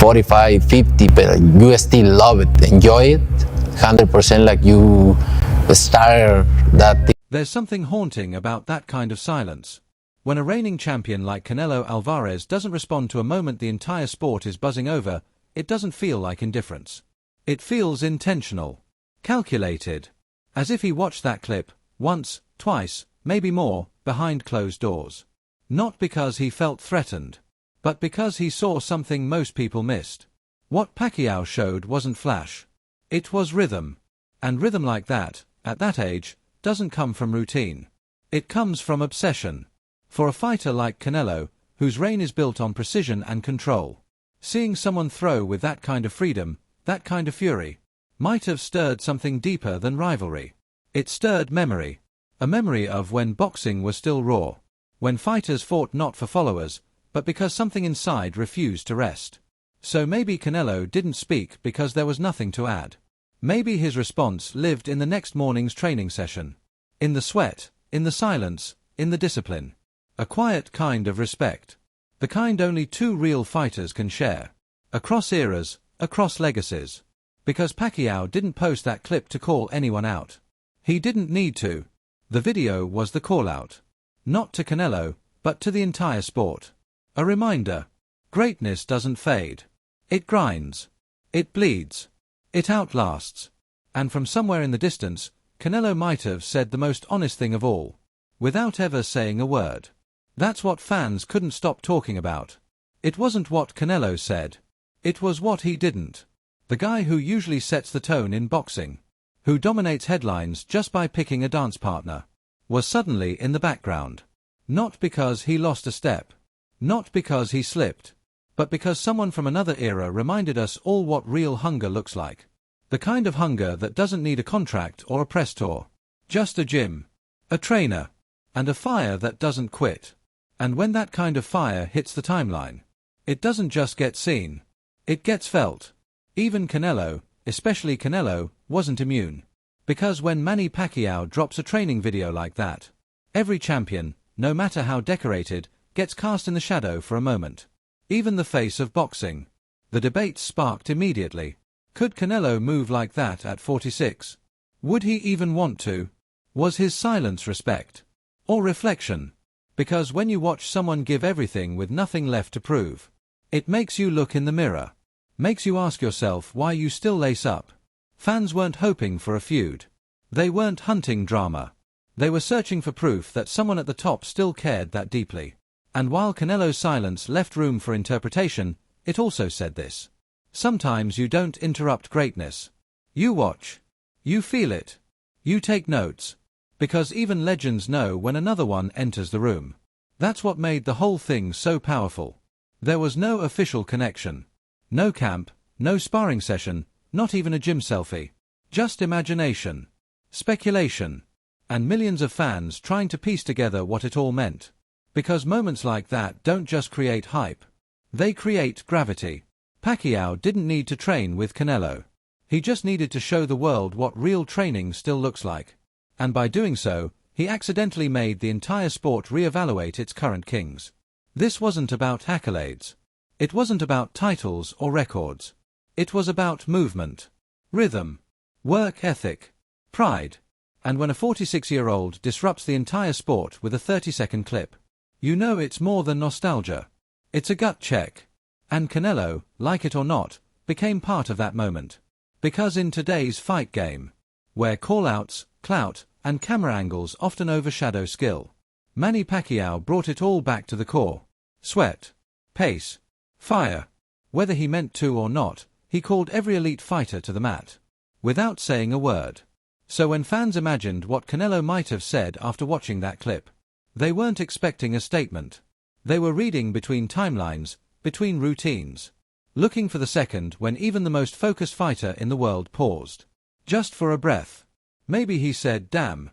$45, $50, but you still love it, enjoy it, 100% like you start that thing. There's something haunting about that kind of silence. When a reigning champion like Canelo Alvarez doesn't respond to a moment the entire sport is buzzing over, it doesn't feel like indifference. It feels intentional, calculated, as if he watched that clip once, twice, maybe more, behind closed doors. Not because he felt threatened, but because he saw something most people missed. What Pacquiao showed wasn't flash. It was rhythm. And rhythm like that, at that age, doesn't come from routine. It comes from obsession. For a fighter like Canelo, whose reign is built on precision and control, seeing someone throw with that kind of freedom, that kind of fury, might have stirred something deeper than rivalry. It stirred memory. A memory of when boxing was still raw. When fighters fought not for followers, but because something inside refused to rest. So maybe Canelo didn't speak because there was nothing to add. Maybe his response lived in the next morning's training session. In the sweat, in the silence, in the discipline. A quiet kind of respect. The kind only two real fighters can share. Across eras, across legacies. Because Pacquiao didn't post that clip to call anyone out. He didn't need to. The video was the call-out. Not to Canelo, but to the entire sport. A reminder. Greatness doesn't fade. It grinds. It bleeds. It outlasts. And from somewhere in the distance, Canelo might have said the most honest thing of all. Without ever saying a word. That's what fans couldn't stop talking about. It wasn't what Canelo said. It was what he didn't. The guy who usually sets the tone in boxing, who dominates headlines just by picking a dance partner, was suddenly in the background. Not because he lost a step. Not because he slipped. But because someone from another era reminded us all what real hunger looks like. The kind of hunger that doesn't need a contract or a press tour. Just a gym. A trainer. And a fire that doesn't quit. And when that kind of fire hits the timeline, it doesn't just get seen. It gets felt. Even Canelo, especially Canelo, wasn't immune. Because when Manny Pacquiao drops a training video like that, every champion, no matter how decorated, gets cast in the shadow for a moment. Even the face of boxing. The debate sparked immediately. Could Canelo move like that at 46? Would he even want to? Was his silence respect? Or reflection? Because when you watch someone give everything with nothing left to prove, it makes you look in the mirror. Makes you ask yourself why you still lace up. Fans weren't hoping for a feud. They weren't hunting drama. They were searching for proof that someone at the top still cared that deeply. And while Canelo's silence left room for interpretation, it also said this. Sometimes you don't interrupt greatness. You watch. You feel it. You take notes. Because even legends know when another one enters the room. That's what made the whole thing so powerful. There was no official connection. No camp, no sparring session, not even a gym selfie. Just imagination. Speculation. And millions of fans trying to piece together what it all meant. Because moments like that don't just create hype. They create gravity. Pacquiao didn't need to train with Canelo. He just needed to show the world what real training still looks like. And by doing so, he accidentally made the entire sport re-evaluate its current kings. This wasn't about accolades. It wasn't about titles or records. It was about movement, rhythm, work ethic, pride. And when a 46-year-old disrupts the entire sport with a 30-second clip, you know it's more than nostalgia. It's a gut check. And Canelo, like it or not, became part of that moment. Because in today's fight game, where call-outs, clout, and camera angles often overshadow skill, Manny Pacquiao brought it all back to the core. Sweat, pace, fire. Whether he meant to or not, he called every elite fighter to the mat. Without saying a word. So when fans imagined what Canelo might have said after watching that clip, they weren't expecting a statement. They were reading between timelines, between routines. Looking for the second when even the most focused fighter in the world paused. Just for a breath. Maybe he said damn.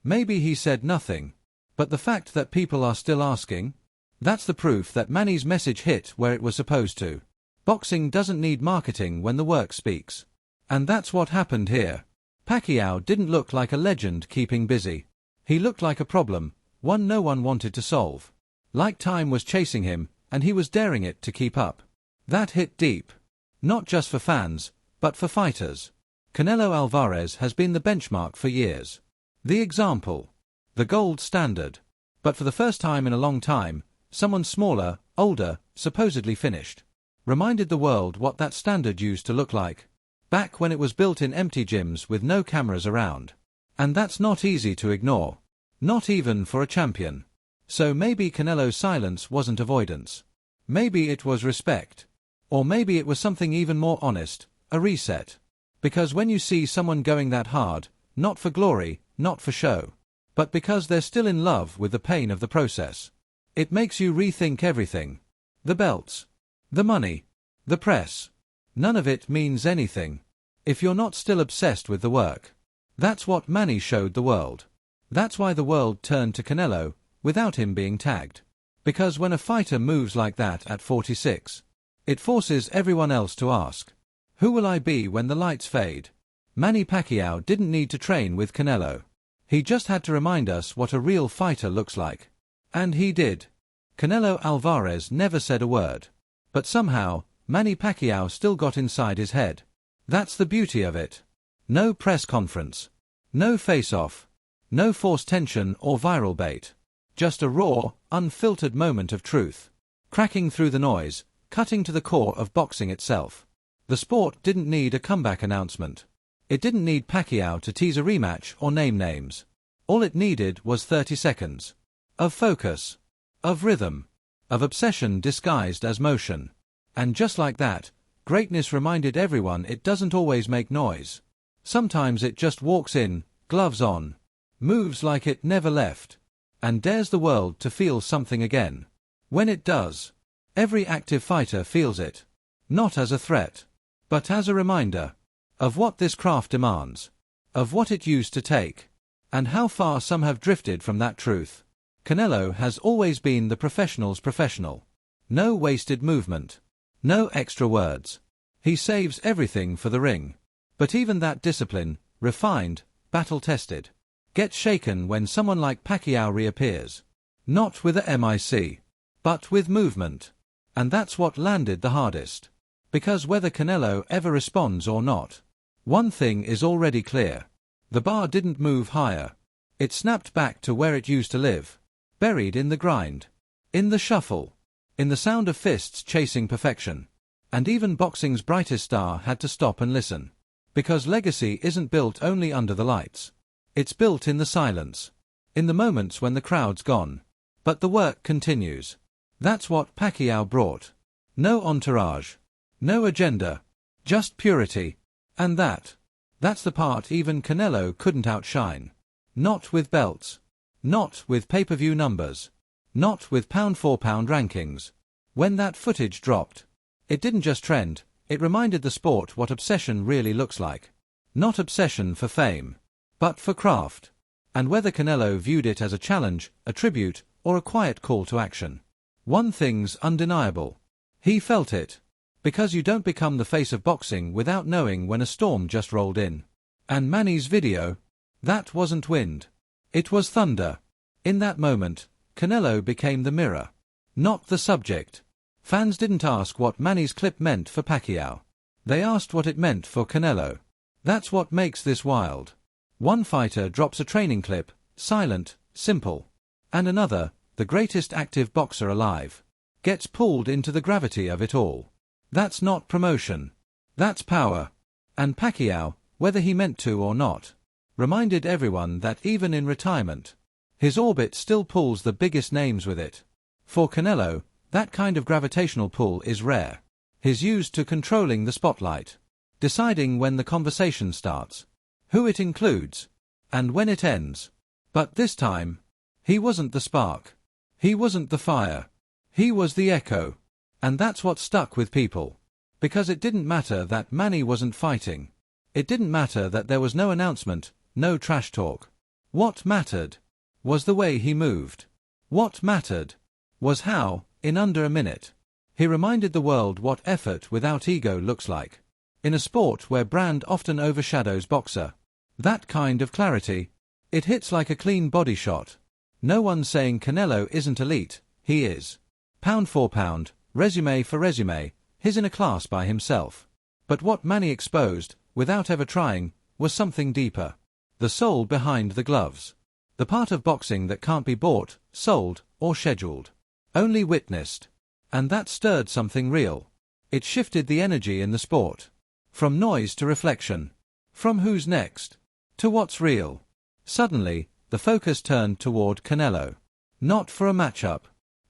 Maybe he said nothing. But the fact that people are still asking? That's the proof that Manny's message hit where it was supposed to. Boxing doesn't need marketing when the work speaks. And that's what happened here. Pacquiao didn't look like a legend keeping busy. He looked like a problem, one no one wanted to solve. Like time was chasing him, and he was daring it to keep up. That hit deep. Not just for fans, but for fighters. Canelo Alvarez has been the benchmark for years. The example. The gold standard. But for the first time in a long time, someone smaller, older, supposedly finished. Reminded the world what that standard used to look like. Back when it was built in empty gyms with no cameras around. And that's not easy to ignore. Not even for a champion. So maybe Canelo's silence wasn't avoidance. Maybe it was respect. Or maybe it was something even more honest, a reset. Because when you see someone going that hard, not for glory, not for show, but because they're still in love with the pain of the process, it makes you rethink everything. The belts. The money. The press. None of it means anything if you're not still obsessed with the work. That's what Manny showed the world. That's why the world turned to Canelo, without him being tagged. Because when a fighter moves like that at 46, it forces everyone else to ask, who will I be when the lights fade? Manny Pacquiao didn't need to train with Canelo. He just had to remind us what a real fighter looks like. And he did. Canelo Alvarez never said a word. But somehow, Manny Pacquiao still got inside his head. That's the beauty of it. No press conference. No face-off. No forced tension or viral bait. Just a raw, unfiltered moment of truth. Cracking through the noise, cutting to the core of boxing itself. The sport didn't need a comeback announcement. It didn't need Pacquiao to tease a rematch or name names. All it needed was 30 seconds. Of focus. Of rhythm. Of obsession disguised as motion. And just like that, greatness reminded everyone it doesn't always make noise. Sometimes it just walks in, gloves on, moves like it never left, and dares the world to feel something again. When it does, every active fighter feels it. Not as a threat, but as a reminder of what this craft demands, of what it used to take, and how far some have drifted from that truth. Canelo has always been the professional's professional. No wasted movement. No extra words. He saves everything for the ring. But even that discipline, refined, battle-tested, gets shaken when someone like Pacquiao reappears. Not with a mic, but with movement. And that's what landed the hardest. Because whether Canelo ever responds or not, one thing is already clear. The bar didn't move higher. It snapped back to where it used to live. Buried in the grind. In the shuffle. In the sound of fists chasing perfection. And even boxing's brightest star had to stop and listen. Because legacy isn't built only under the lights. It's built in the silence. In the moments when the crowd's gone. But the work continues. That's what Pacquiao brought. No entourage. No agenda. Just purity. And that's the part even Canelo couldn't outshine. Not with belts. Not with pay-per-view numbers. Not with pound-for-pound rankings. When that footage dropped, it didn't just trend, it reminded the sport what obsession really looks like. Not obsession for fame, but for craft. And whether Canelo viewed it as a challenge, a tribute, or a quiet call to action, one thing's undeniable. He felt it. Because you don't become the face of boxing without knowing when a storm just rolled in. And Manny's video? That wasn't wind. It was thunder. In that moment, Canelo became the mirror. Not the subject. Fans didn't ask what Manny's clip meant for Pacquiao. They asked what it meant for Canelo. That's what makes this wild. One fighter drops a training clip, silent, simple. And another, the greatest active boxer alive, gets pulled into the gravity of it all. That's not promotion. That's power. And Pacquiao, whether he meant to or not, reminded everyone that even in retirement, his orbit still pulls the biggest names with it. For Canelo, that kind of gravitational pull is rare. He's used to controlling the spotlight, deciding when the conversation starts, who it includes, and when it ends. But this time, he wasn't the spark. He wasn't the fire. He was the echo. And that's what stuck with people. Because it didn't matter that Manny wasn't fighting. It didn't matter that there was no announcement, no trash talk. What mattered was the way he moved. What mattered was how, in under a minute, he reminded the world what effort without ego looks like. In a sport where brand often overshadows boxer, that kind of clarity It hits like a clean body shot. No one's saying Canelo isn't elite, he is. Pound for pound, resume for resume, he's in a class by himself. But what Manny exposed, without ever trying, was something deeper. The soul behind the gloves. The part of boxing that can't be bought, sold, or scheduled. Only witnessed. And that stirred something real. It shifted the energy in the sport. From noise to reflection. From who's next to what's real. Suddenly, the focus turned toward Canelo. Not for a matchup,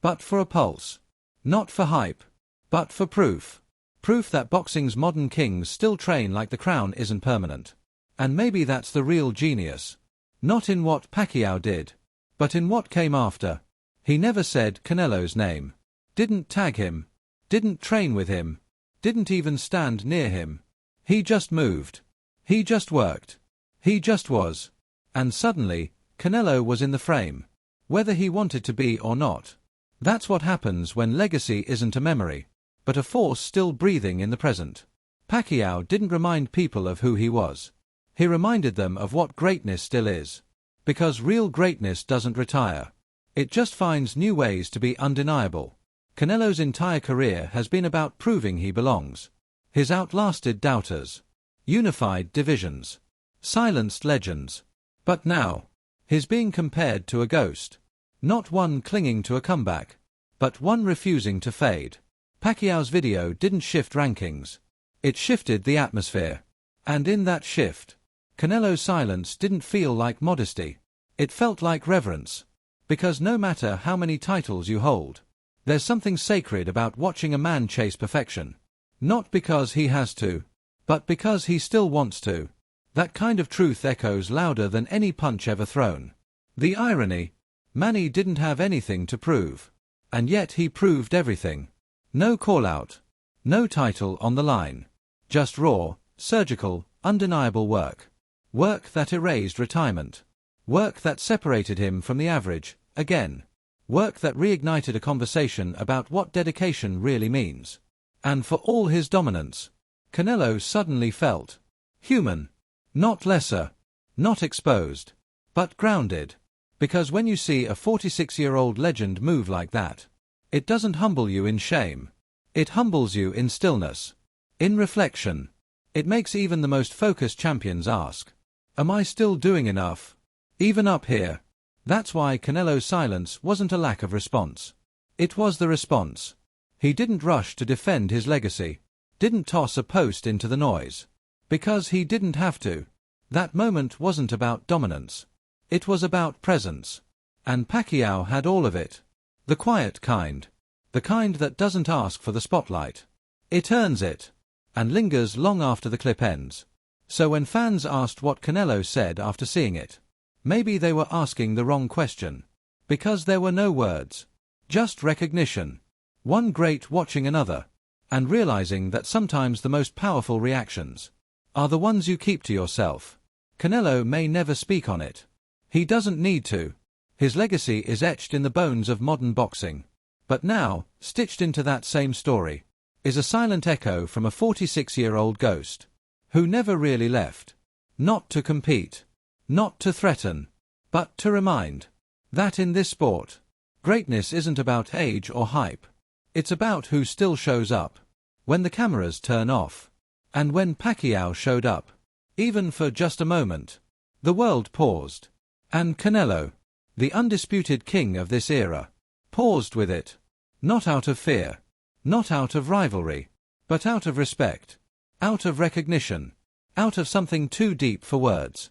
but for a pulse. Not for hype, but for proof. Proof that boxing's modern kings still train like the crown isn't permanent. And maybe that's the real genius. Not in what Pacquiao did, but in what came after. He never said Canelo's name. Didn't tag him. Didn't train with him. Didn't even stand near him. He just moved. He just worked. He just was. And suddenly, Canelo was in the frame. Whether he wanted to be or not. That's what happens when legacy isn't a memory, but a force still breathing in the present. Pacquiao didn't remind people of who he was. He reminded them of what greatness still is. Because real greatness doesn't retire. It just finds new ways to be undeniable. Canelo's entire career has been about proving he belongs. He's outlasted doubters. Unified divisions. Silenced legends. But now, he's being compared to a ghost. Not one clinging to a comeback, but one refusing to fade. Pacquiao's video didn't shift rankings. It shifted the atmosphere. And in that shift, Canelo's silence didn't feel like modesty. It felt like reverence. Because no matter how many titles you hold, there's something sacred about watching a man chase perfection. Not because he has to, but because he still wants to. That kind of truth echoes louder than any punch ever thrown. The irony, Manny didn't have anything to prove. And yet he proved everything. No call-out. No title on the line. Just raw, surgical, undeniable work. Work that erased retirement. Work that separated him from the average, again. Work that reignited a conversation about what dedication really means. And for all his dominance, Canelo suddenly felt human. Not lesser. Not exposed. But grounded. Because when you see a 46-year-old legend move like that, it doesn't humble you in shame. It humbles you in stillness. In reflection. It makes even the most focused champions ask, am I still doing enough? Even up here. That's why Canelo's silence wasn't a lack of response. It was the response. He didn't rush to defend his legacy. Didn't toss a post into the noise. Because he didn't have to. That moment wasn't about dominance. It was about presence. And Pacquiao had all of it. The quiet kind. The kind that doesn't ask for the spotlight. It earns it. And lingers long after the clip ends. So when fans asked what Canelo said after seeing it, maybe they were asking the wrong question. Because there were no words. Just recognition. One great watching another. And realizing that sometimes the most powerful reactions are the ones you keep to yourself. Canelo may never speak on it. He doesn't need to. His legacy is etched in the bones of modern boxing. But now, stitched into that same story, is a silent echo from a 46-year-old ghost, who never really left. Not to compete. Not to threaten. But to remind that in this sport, greatness isn't about age or hype. It's about who still shows up when the cameras turn off. And when Pacquiao showed up, even for just a moment, the world paused. And Canelo, the undisputed king of this era, paused with it. Not out of fear. Not out of rivalry. But out of respect. Out of recognition. Out of something too deep for words.